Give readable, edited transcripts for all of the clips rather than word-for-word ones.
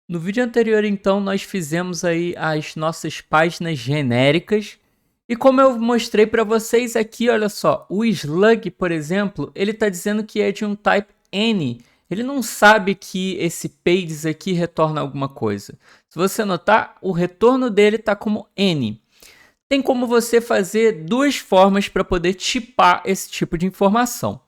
No vídeo anterior, então, nós fizemos aí as nossas páginas genéricas. E como eu mostrei para vocês aqui, olha só, o slug, por exemplo, ele está dizendo que é de um type any. Ele não sabe que esse pages aqui retorna alguma coisa. Se você notar, o retorno dele está como any. Tem como você fazer duas formas para poder tipar esse tipo de informação.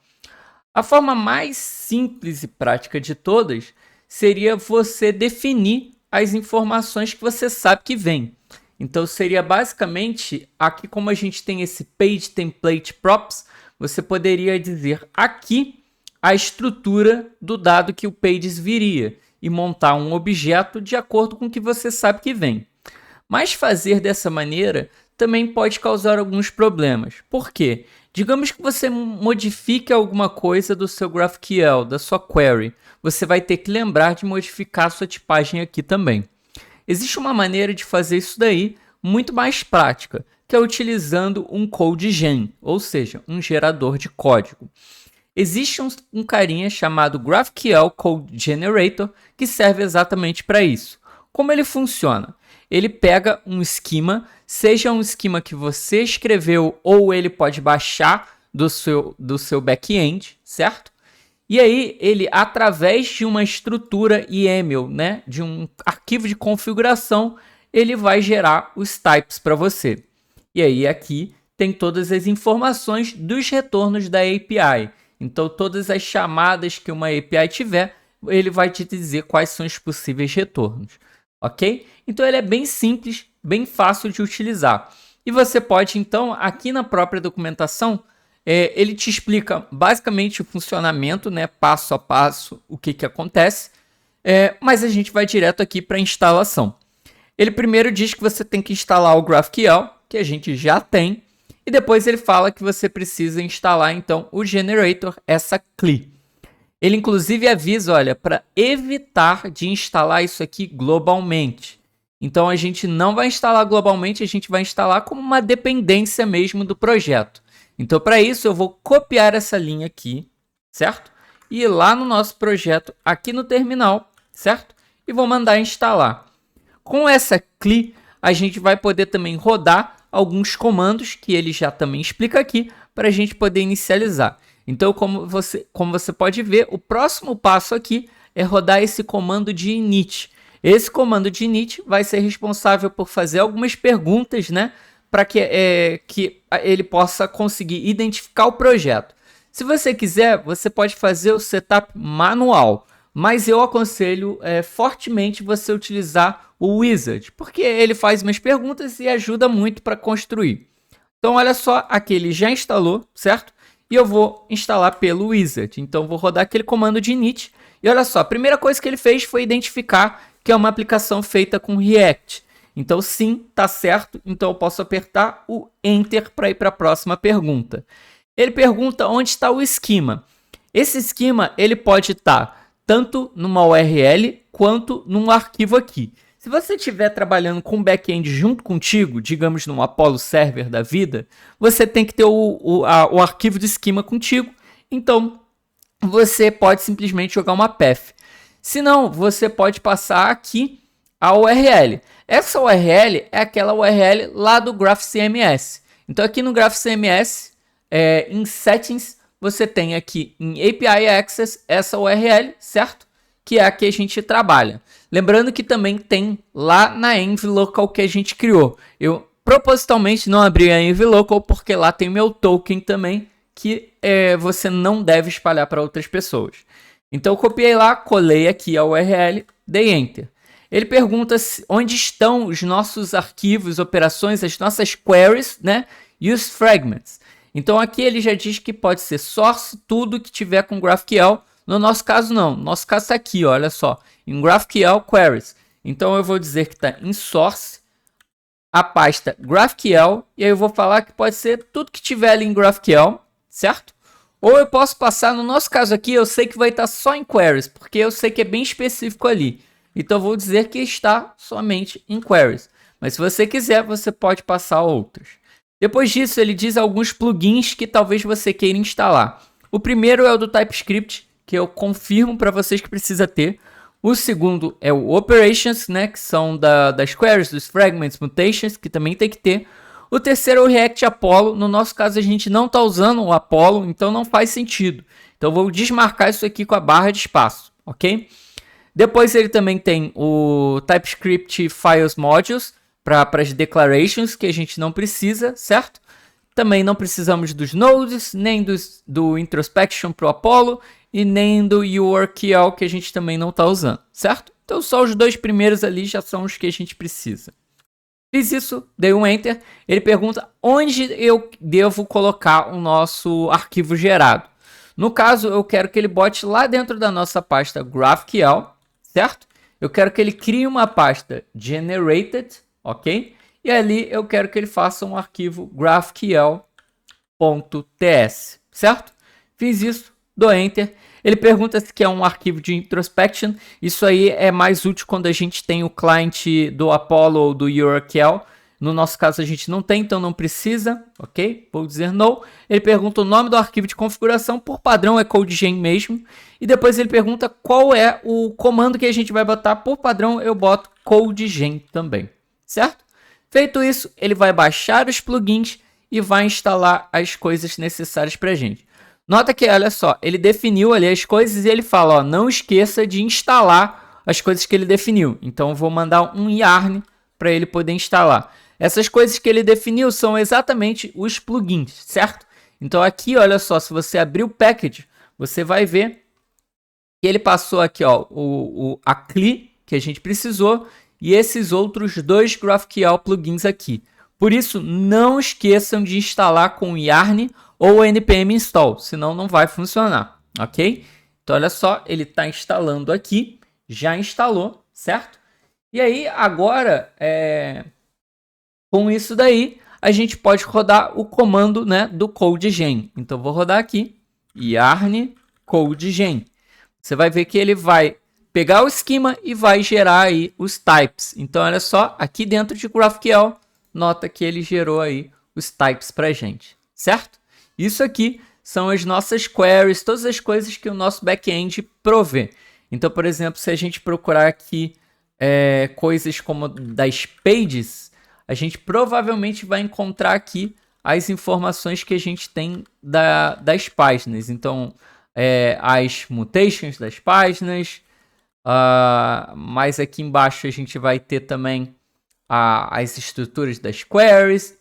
A forma mais simples e prática de todas seria você definir as informações que você sabe que vem. Então seria basicamente, aqui como a gente tem esse page template props, você poderia dizer aqui a estrutura do dado que o pages viria e montar um objeto de acordo com o que você sabe que vem. Mas fazer dessa maneira também pode causar alguns problemas. Por quê? Digamos que você modifique alguma coisa do seu GraphQL, da sua query. Você vai ter que lembrar de modificar a sua tipagem aqui também. Existe uma maneira de fazer isso daí muito mais prática, que é utilizando um CodeGen, ou seja, um gerador de código. Existe um carinha chamado GraphQL Code Generator que serve exatamente para isso. Como ele funciona? Ele pega um esquema, seja um esquema que você escreveu ou ele pode baixar do seu back-end, certo? E aí ele, através de uma estrutura YAML, né, de um arquivo de configuração, ele vai gerar os types para você. E aí aqui tem todas as informações dos retornos da API. Então todas as chamadas que uma API tiver, ele vai te dizer quais são os possíveis retornos. Ok? Então ele é bem simples, bem fácil de utilizar. E você pode então, aqui na própria documentação, ele te explica basicamente o funcionamento, né, passo a passo, o que acontece, mas a gente vai direto aqui para a instalação. Ele primeiro diz que você tem que instalar o GraphQL, que a gente já tem, e depois ele fala que você precisa instalar então o Generator, essa CLI. Ele inclusive avisa, olha, para evitar de instalar isso aqui globalmente. Então a gente não vai instalar globalmente, a gente vai instalar como uma dependência mesmo do projeto. Então para isso eu vou copiar essa linha aqui, certo? E ir lá no nosso projeto, aqui no terminal, certo? E vou mandar instalar. Com essa CLI, a gente vai poder também rodar alguns comandos que ele já também explica aqui para a gente poder inicializar. Então, como você pode ver, o próximo passo aqui é rodar esse comando de init. Esse comando de init vai ser responsável por fazer algumas perguntas, né, para que ele possa conseguir identificar o projeto. Se você quiser, você pode fazer o setup manual, mas eu aconselho fortemente você utilizar o Wizard, porque ele faz umas perguntas e ajuda muito para construir. Então, olha só, aqui ele já instalou, certo? E eu vou instalar pelo Wizard. Então, vou rodar aquele comando de init. E olha só, a primeira coisa que ele fez foi identificar que é uma aplicação feita com React. Então, sim, tá certo. Então, eu posso apertar o Enter para ir para a próxima pergunta. Ele pergunta onde está o esquema. Esse esquema ele pode estar tanto numa URL quanto num arquivo aqui. Se você estiver trabalhando com back-end junto contigo, digamos num Apollo Server da vida, você tem que ter o arquivo de esquema contigo. Então, você pode simplesmente jogar uma path. Se não, você pode passar aqui a URL. Essa URL é aquela URL lá do GraphCMS. Então, aqui no GraphCMS, em Settings, você tem aqui em API Access essa URL, certo? Que é a que a gente trabalha. Lembrando que também tem lá na Env Local que a gente criou. Eu propositalmente não abri a Env Local porque lá tem meu token também que você não deve espalhar para outras pessoas. Então eu copiei lá, colei aqui a URL, dei Enter. Ele pergunta onde estão os nossos arquivos, operações, as nossas queries, né? E os fragments. Então aqui ele já diz que pode ser source, tudo que tiver com GraphQL. No nosso caso não, no nosso caso está aqui, ó, olha só, em GraphQL Queries. Então eu vou dizer que está em source, a pasta GraphQL, e aí eu vou falar que pode ser tudo que tiver ali em GraphQL, certo? Ou eu posso passar, no nosso caso aqui, eu sei que vai estar só em Queries, porque eu sei que é bem específico ali. Então eu vou dizer que está somente em Queries. Mas se você quiser, você pode passar outras. Depois disso, ele diz alguns plugins que talvez você queira instalar. O primeiro é o do TypeScript, que eu confirmo para vocês que precisa ter. O segundo é o operations, né, que são das queries, dos fragments, mutations, que também tem que ter. O terceiro é o React Apollo. No nosso caso, a gente não está usando o Apollo, então não faz sentido. Então, eu vou desmarcar isso aqui com a barra de espaço, ok? Depois ele também tem o TypeScript Files Modules para as declarations, que a gente não precisa, certo? Também não precisamos dos nodes, nem do introspection para o Apollo e nem do URQL, que a gente também não está usando, certo? Então só os dois primeiros ali já são os que a gente precisa. Fiz isso, dei um Enter. Ele pergunta onde eu devo colocar o nosso arquivo gerado. No caso, eu quero que ele bote lá dentro da nossa pasta GraphQL, certo? Eu quero que ele crie uma pasta generated, ok? E ali eu quero que ele faça um arquivo graphql.ts, certo? Fiz isso, dou Enter. Ele pergunta se quer um arquivo de introspection. Isso aí é mais útil quando a gente tem o cliente do Apollo ou do URQL. No nosso caso a gente não tem, então não precisa, ok? Vou dizer no. Ele pergunta o nome do arquivo de configuração, por padrão é CodeGen mesmo. E depois ele pergunta qual é o comando que a gente vai botar, por padrão eu boto CodeGen também, certo? Feito isso, ele vai baixar os plugins e vai instalar as coisas necessárias para a gente. Nota que, olha só, ele definiu ali as coisas e ele fala, ó, não esqueça de instalar as coisas que ele definiu. Então, eu vou mandar um yarn para ele poder instalar. Essas coisas que ele definiu são exatamente os plugins, certo? Então, aqui, olha só, se você abrir o package, você vai ver que ele passou aqui, ó, a CLI que a gente precisou e esses outros dois GraphQL plugins aqui. Por isso, não esqueçam de instalar com o yarn ou o npm install, senão não vai funcionar, ok? Então, olha só, ele está instalando aqui, já instalou, certo? E aí, agora, com isso daí, a gente pode rodar o comando, né, do CodeGen. Então, vou rodar aqui, yarn CodeGen. Você vai ver que ele vai pegar o esquema e vai gerar aí os types. Então, olha só, aqui dentro de GraphQL, nota que ele gerou aí os types para a gente, certo? Isso aqui são as nossas queries, todas as coisas que o nosso back-end provê. Então, por exemplo, se a gente procurar aqui coisas como das pages, a gente provavelmente vai encontrar aqui as informações que a gente tem das páginas. Então, as mutations das páginas, mas aqui embaixo a gente vai ter também as estruturas das queries,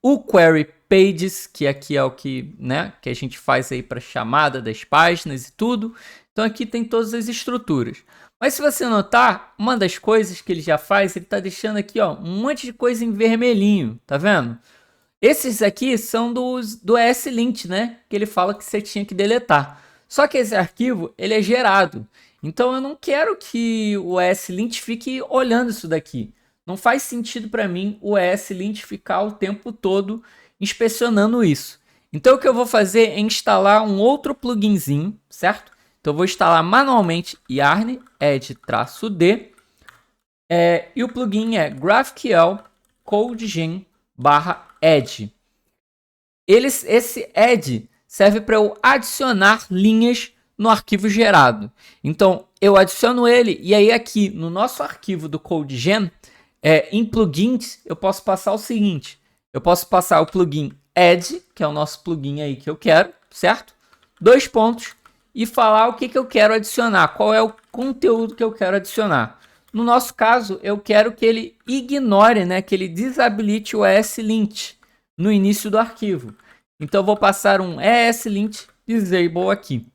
o query pages, que aqui é o que, né, que a gente faz aí para chamada das páginas e tudo. Então aqui tem todas as estruturas. Mas se você notar, uma das coisas que ele já faz, ele está deixando aqui, ó, um monte de coisa em vermelhinho, tá vendo? Esses aqui são do ESLint, né, que ele fala que você tinha que deletar. Só que esse arquivo, ele é gerado. Então eu não quero que o ESLint fique olhando isso daqui. Não faz sentido para mim o ESLint ficar o tempo todo inspecionando isso. Então o que eu vou fazer é instalar um outro pluginzinho, certo? Então eu vou instalar manualmente yarn add-d e o plugin é GraphQL CodeGen/add. Esse add serve para eu adicionar linhas no arquivo gerado. Então eu adiciono ele e aí aqui no nosso arquivo do CodeGen, em plugins, eu posso passar o seguinte. Eu posso passar o plugin add, que é o nosso plugin aí que eu quero, certo? 2 pontos. E falar o que eu quero adicionar. Qual é o conteúdo que eu quero adicionar. No nosso caso, eu quero que ele ignore, né? Que ele desabilite o ESLint no início do arquivo. Então, eu vou passar um ESLint disable aqui,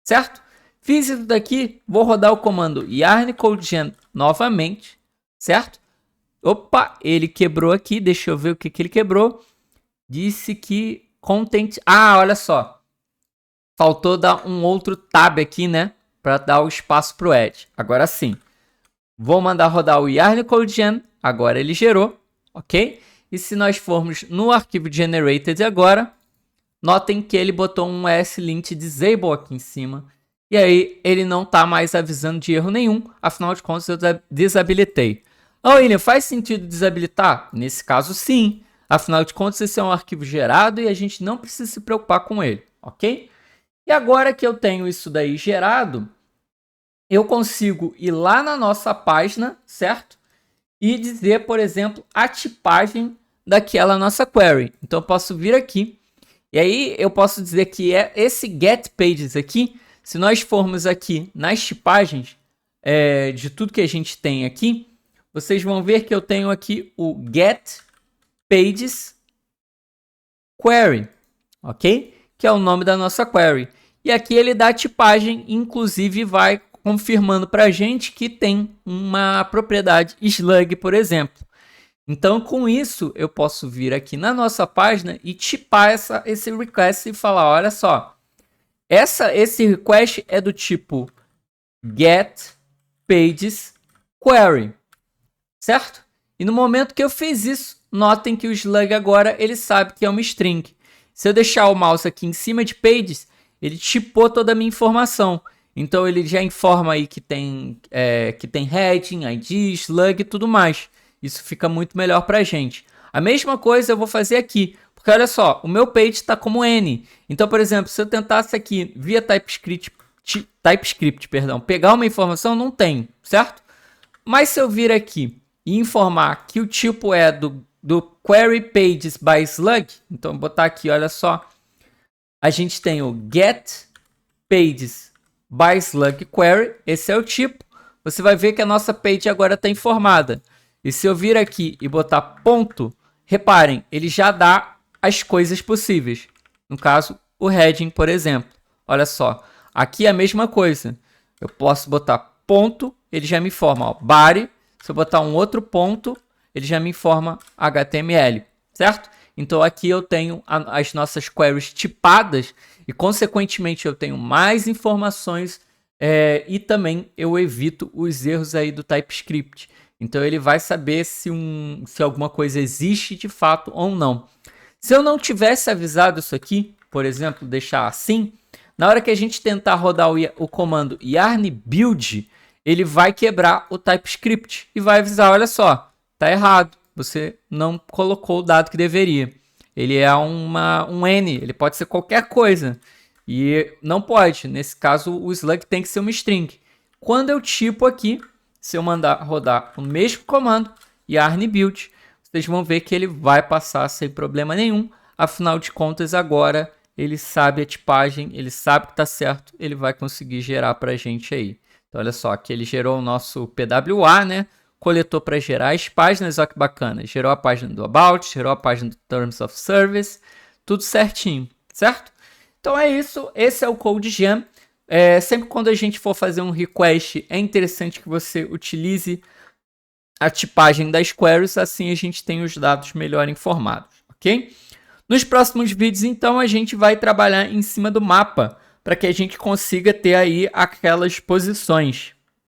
certo? Fiz isso daqui, vou rodar o comando yarn CodeGen novamente, certo? Opa, ele quebrou aqui, deixa eu ver o que ele quebrou. Disse que content... olha só. Faltou dar um outro tab aqui, né? Para dar o espaço para o add. Agora sim. Vou mandar rodar o yarn CodeGen. Agora ele gerou, ok? E se nós formos no arquivo generated agora, notem que ele botou um ESLint disable aqui em cima. E aí ele não está mais avisando de erro nenhum. Afinal de contas eu desabilitei. William, faz sentido desabilitar? Nesse caso, sim. Afinal de contas, esse é um arquivo gerado e a gente não precisa se preocupar com ele, ok? E agora que eu tenho isso daí gerado, eu consigo ir lá na nossa página, certo? E dizer, por exemplo, a tipagem daquela nossa query. Então eu posso vir aqui e aí eu posso dizer que é esse get pages aqui. Se nós formos aqui nas tipagens de tudo que a gente tem aqui, vocês vão ver que eu tenho aqui o get pages query, ok? Que é o nome da nossa query. E aqui ele dá a tipagem, inclusive vai confirmando para a gente que tem uma propriedade slug, por exemplo. Então, com isso, eu posso vir aqui na nossa página e tipar esse request e falar, olha só, esse request é do tipo get pages query, certo? E no momento que eu fiz isso, notem que o slug agora ele sabe que é uma string. Se eu deixar o mouse aqui em cima de pages, ele tipou toda a minha informação. Então ele já informa aí que tem heading, ID, slug e tudo mais. Isso fica muito melhor pra gente. A mesma coisa eu vou fazer aqui. Porque olha só, o meu page está como N. Então, por exemplo, se eu tentasse aqui via TypeScript, pegar uma informação, não tem, certo? Mas se eu vir aqui e informar que o tipo é do query pages by slug, então vou botar aqui, olha só, a gente tem o get pages by slug query, esse é o tipo. Você vai ver que a nossa page agora está informada. E se eu vir aqui e botar ponto, reparem, ele já dá as coisas possíveis. No caso, o heading, por exemplo. Olha só, aqui é a mesma coisa. Eu posso botar ponto, ele já me informa, ó, body. Se eu botar um outro ponto, ele já me informa HTML, certo? Então aqui eu tenho as nossas queries tipadas e, consequentemente, eu tenho mais informações e também eu evito os erros aí do TypeScript. Então ele vai saber se alguma coisa existe de fato ou não. Se eu não tivesse avisado isso aqui, por exemplo, deixar assim, na hora que a gente tentar rodar o comando yarn build, ele vai quebrar o TypeScript e vai avisar, olha só, tá errado, você não colocou o dado que deveria. Ele é um N, ele pode ser qualquer coisa. E não pode, nesse caso o slug tem que ser uma string. Quando eu tipo aqui, se eu mandar rodar o mesmo comando, yarn build, vocês vão ver que ele vai passar sem problema nenhum. Afinal de contas, agora ele sabe a tipagem, ele sabe que está certo, ele vai conseguir gerar para a gente aí. Então, olha só, aqui ele gerou o nosso PWA, né? Coletou para gerar as páginas, olha que bacana. Gerou a página do About, gerou a página do Terms of Service, tudo certinho, certo? Então é isso, esse é o CodeGen. Sempre quando a gente for fazer um request, é interessante que você utilize a tipagem das queries, assim a gente tem os dados melhor informados, ok? Nos próximos vídeos, então, a gente vai trabalhar em cima do mapa para que a gente consiga ter aí aquelas posições.